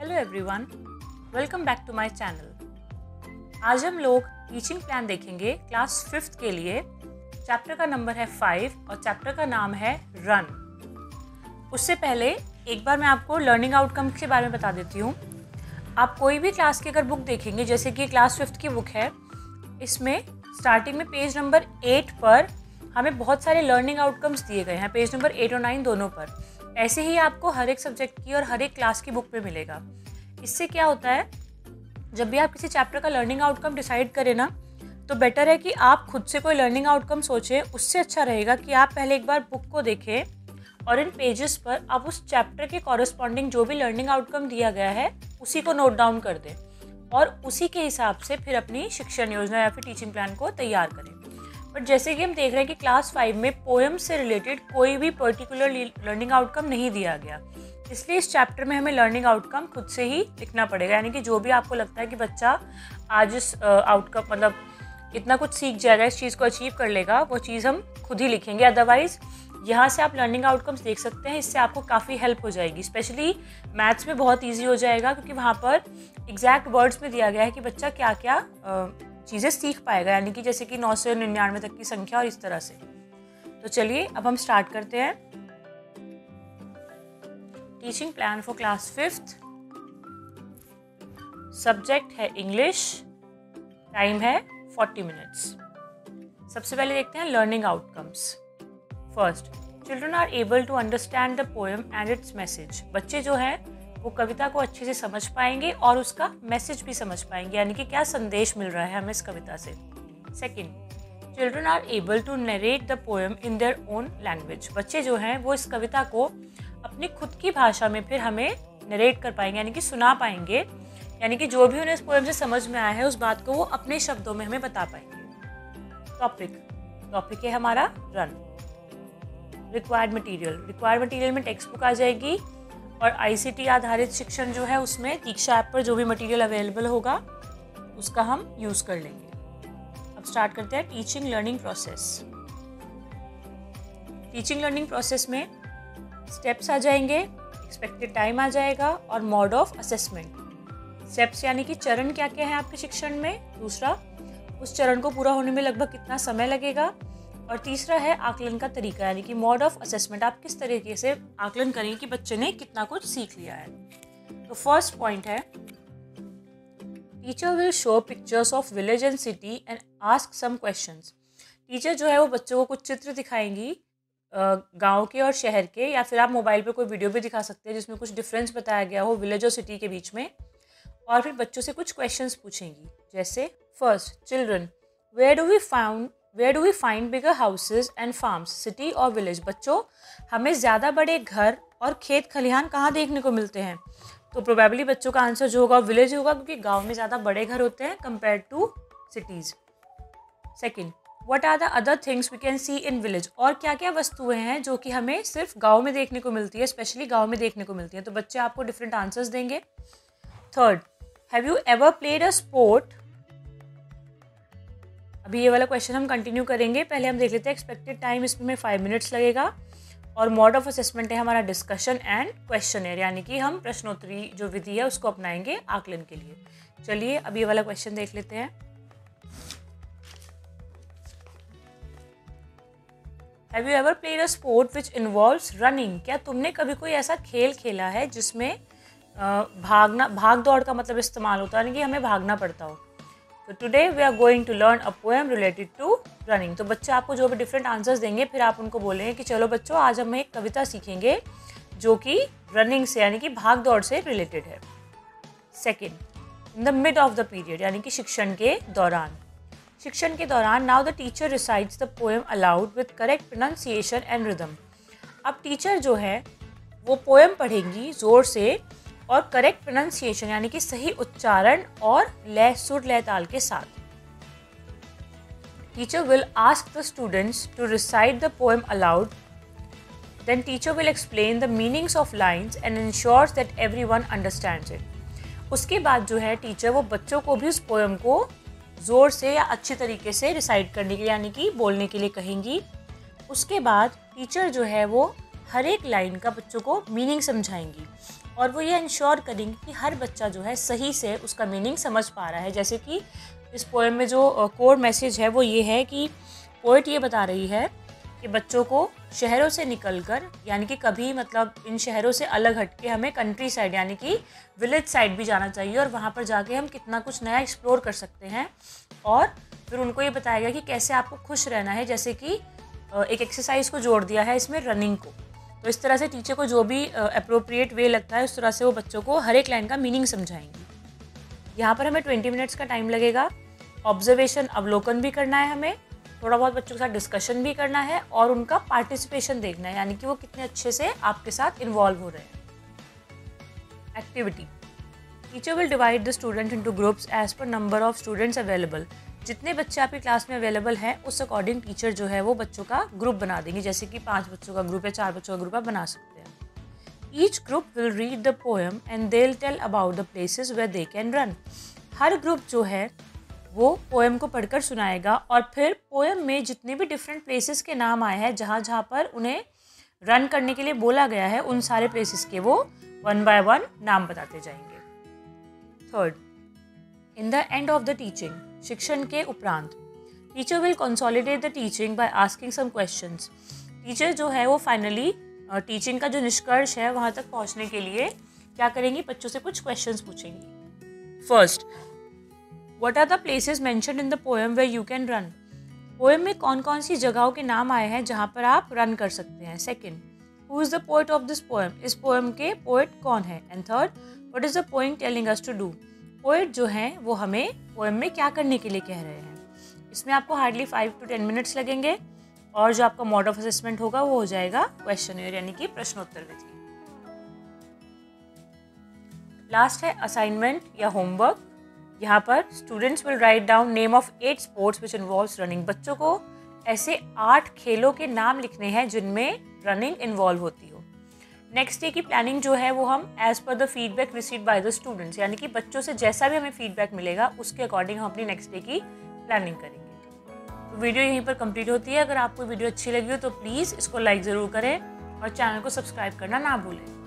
Hello everyone, welcome back to my channel. आज हम लोग टीचिंग प्लान देखेंगे क्लास 5th के लिए। चैप्टर का नंबर है 5 और चैप्टर का नाम है रन। उससे पहले एक बार मैं आपको लर्निंग आउटकम्स के बारे में बता देती हूँ। आप कोई भी क्लास की अगर बुक देखेंगे, जैसे कि क्लास 5th की बुक है, इसमें स्टार्टिंग में पेज नंबर 8 पर हमें बहुत सारे लर्निंग आउटकम्स दिए गए हैं, पेज नंबर 8 और 9 दोनों पर। ऐसे ही आपको हर एक सब्जेक्ट की और हर एक क्लास की बुक में मिलेगा। इससे क्या होता है, जब भी आप किसी चैप्टर का लर्निंग आउटकम डिसाइड करें ना, तो बेटर है कि आप खुद से कोई लर्निंग आउटकम सोचें। उससे अच्छा रहेगा कि आप पहले एक बार बुक को देखें और इन पेजेस पर आप उस चैप्टर के कॉरेस्पॉन्डिंग जो भी लर्निंग आउटकम दिया गया है उसी को नोट डाउन कर दें और उसी के हिसाब से फिर अपनी शिक्षण योजना या फिर टीचिंग प्लान को तैयार करें। बट जैसे कि हम देख रहे हैं कि क्लास 5 में पोएम से रिलेटेड कोई भी पर्टिकुलर लर्निंग आउटकम नहीं दिया गया, इसलिए इस चैप्टर में हमें लर्निंग आउटकम खुद से ही लिखना पड़ेगा। यानी कि जो भी आपको लगता है कि बच्चा आज इस आउटकम मतलब इतना कुछ सीख जाएगा, इस चीज़ को अचीव कर लेगा, वो चीज़ हम खुद ही लिखेंगे। अदरवाइज़ यहाँ से आप लर्निंग आउटकम्स देख सकते हैं, इससे आपको काफ़ी हेल्प हो जाएगी। स्पेशली मैथ्स में बहुत ईजी हो जाएगा, क्योंकि वहाँ पर एग्जैक्ट वर्ड्स में दिया गया है कि बच्चा क्या क्या चीज़ें सीख पाएगा। यानी कि जैसे कि 9 से 99 तक की संख्या और इस तरह से। तो चलिए अब हम स्टार्ट करते हैं। Teaching plan for class 5th। Subject है इंग्लिश। टाइम है 40 मिनट्स। सबसे पहले देखते हैं learning outcomes. First, children are able to understand the poem and its message. बच्चे जो हैं वो कविता को अच्छे से समझ पाएंगे और उसका मैसेज भी समझ पाएंगे, यानी कि क्या संदेश मिल रहा है हमें इस कविता से। Second, children are able to narrate the poem in their own language. बच्चे जो हैं वो इस कविता को अपनी खुद की भाषा में फिर हमें नरेट कर पाएंगे, यानी कि सुना पाएंगे। यानी कि जो भी उन्हें इस पोएम से समझ में आया है उस बात को वो अपने शब्दों में हमें बता पाएंगे। टॉपिक है हमारा रन। रिक्वायर्ड मटेरियल में टेक्स्ट बुक आ जाएगी और ICT आधारित शिक्षण जो है उसमें दीक्षा ऐप पर जो भी मटेरियल अवेलेबल होगा उसका हम यूज़ कर लेंगे। अब स्टार्ट करते हैं टीचिंग लर्निंग प्रोसेस में स्टेप्स आ जाएंगे, एक्सपेक्टेड टाइम आ जाएगा और मोड ऑफ असेसमेंट। स्टेप्स यानी कि चरण क्या क्या है आपके शिक्षण में। दूसरा, उस चरण को पूरा होने में लगभग कितना समय लगेगा। और तीसरा है आकलन का तरीका, यानी कि मोड ऑफ असेसमेंट, आप किस तरीके से आकलन करेंगे कि बच्चे ने कितना कुछ सीख लिया है। तो फर्स्ट पॉइंट है, teacher will show pictures of village and city and ask some questions. Teacher जो है वो बच्चों को कुछ चित्र दिखाएंगी गांव के और शहर के, या फिर आप मोबाइल पे कोई वीडियो भी दिखा सकते हैं जिसमें कुछ डिफरेंस बताया गया हो विलेज और सिटी के बीच में, और फिर बच्चों से कुछ क्वेश्चंस पूछेंगी। जैसे first, children where do we find bigger houses and farms, city और विलेज। बच्चों, हमें ज़्यादा बड़े घर और खेत खलिहान कहाँ देखने को मिलते हैं? तो प्रोबेबली बच्चों का आंसर जो होगा विलेज होगा, क्योंकि गांव में ज़्यादा बड़े घर होते हैं compare to cities. Second, what are the other things we can see in village. और क्या क्या वस्तुएं हैं जो कि हमें सिर्फ गाँव में देखने को मिलती है, स्पेशली गाँव में देखने को मिलती है। तो बच्चे आपको डिफरेंट आंसर्स देंगे। Third, have you ever played a sport. अभी ये वाला क्वेश्चन हम कंटिन्यू करेंगे, पहले हम देख लेते हैं एक्सपेक्टेड टाइम। इसमें 5 मिनट्स लगेगा और मोड ऑफ असेसमेंट है हमारा डिस्कशन एंड क्वेश्चनर, यानी कि हम प्रश्नोत्तरी जो विधि है उसको अपनाएंगे आकलन के लिए। चलिए अब ये वाला क्वेश्चन देख लेते हैं। Have you ever played a sport which involves running. क्या तुमने कभी कोई ऐसा खेल खेला है जिसमें भाग दौड़ का मतलब इस्तेमाल होता है, यानी कि हमें भागना पड़ता हो। तो today we are going to learn a poem related to running. तो बच्चे आपको जो भी डिफरेंट आंसर्स देंगे, फिर आप उनको बोलेंगे कि चलो बच्चों, आज हम एक कविता सीखेंगे जो कि रनिंग से यानी कि भाग दौड़ से रिलेटेड है। Second, in the mid of the period, यानी कि शिक्षण के दौरान now the teacher recites the poem allowed with correct pronunciation and rhythm. अब टीचर जो है वो पोएम पढ़ेंगी जोर से और करेक्ट प्रोनाउंसिएशन यानी कि सही उच्चारण और लय, सुर लय ताल के साथ। Teacher will ask the students to recite the poem aloud, then teacher will explain the meanings of lines and ensures that everyone understands it. उसके बाद जो है टीचर वो बच्चों को भी उस पोएम को ज़ोर से या अच्छी तरीके से रिसाइट करने के लिए यानी कि बोलने के लिए कहेंगी। उसके बाद टीचर जो है वो हर एक लाइन का बच्चों को मीनिंग समझाएंगी और वो ये इंश्योर करेंगे कि हर बच्चा जो है सही से उसका मीनिंग समझ पा रहा है। जैसे कि इस पोएम में जो कोर मैसेज है वो ये है कि पोएट ये बता रही है कि बच्चों को शहरों से निकलकर, यानी कि कभी मतलब इन शहरों से अलग हटके हमें कंट्री साइड यानी कि विलेज साइड भी जाना चाहिए और वहाँ पर जाके हम कितना कुछ नया एक्सप्लोर कर सकते हैं। और फिर उनको ये बताया गया कि कैसे आपको खुश रहना है, जैसे कि एक एक्सरसाइज को जोड़ दिया है इसमें रनिंग को। तो इस तरह से टीचर को जो भी अप्रोप्रिएट वे लगता है उस तरह से वो बच्चों को हर एक लाइन का मीनिंग समझाएंगी। यहाँ पर हमें 20 मिनट्स का टाइम लगेगा। ऑब्जर्वेशन अवलोकन भी करना है, हमें थोड़ा बहुत बच्चों के साथ डिस्कशन भी करना है और उनका पार्टिसिपेशन देखना है, यानी कि वो कितने अच्छे से आपके साथ इन्वॉल्व हो रहे हैं। Activity, teacher will divide the student into groups as per number of students available. जितने बच्चे आपकी क्लास में अवेलेबल हैं उस अकॉर्डिंग टीचर जो है वो बच्चों का ग्रुप बना देंगे। जैसे कि 5 बच्चों का ग्रुप या 4 बच्चों का ग्रुप आप बना सकते हैं। Each group will read the poem and they will tell about the places where they can run. हर ग्रुप जो है वो पोएम को पढ़कर सुनाएगा और फिर पोएम में जितने भी डिफरेंट प्लेसेस के नाम आए हैं जहाँ जहाँ पर उन्हें रन करने के लिए बोला गया है, उन सारे प्लेसेस के वो 1 बाय 1 नाम बताते जाएंगे। Third, in the end of the teaching, शिक्षण के उपरांत, teacher will consolidate the teaching by asking some questions. Teacher जो है वो फाइनली टीचिंग का जो निष्कर्ष है वहाँ तक पहुँचने के लिए क्या करेंगी, बच्चों से कुछ क्वेश्चंस पूछेंगी। First, what are the places mentioned in the poem where you can run. Poem में कौन कौन सी जगहों के नाम आए हैं जहाँ पर आप रन कर सकते हैं। Second, who is the poet of this poem, इस पोएम के पोएट कौन है। And third, what is the poem telling us to do, poet जो हैं वो हमें पोएम में क्या करने के लिए कह रहे हैं। इसमें आपको हार्डली 5 to 10 मिनट्स लगेंगे और जो आपका मोड ऑफ असेसमेंट होगा वो हो जाएगा क्वेश्चनर यानी कि प्रश्नोत्तर विधि। लास्ट है असाइनमेंट या होमवर्क। यहाँ पर students will write down name of 8 sports which involves running. बच्चों को ऐसे 8 खेलों के नाम लिखने हैं जिनमें रनिंग इन्वॉल्व होती हो। नेक्स्ट डे की प्लानिंग जो है वो हम as per the feedback received by the students, यानी कि बच्चों से जैसा भी हमें फीडबैक मिलेगा उसके अकॉर्डिंग हम अपनी नेक्स्ट डे की प्लानिंग करेंगे। तो वीडियो यहीं पर कंप्लीट होती है। अगर आपको वीडियो अच्छी लगी हो तो प्लीज़ इसको लाइक ज़रूर करें और चैनल को सब्सक्राइब करना ना भूलें।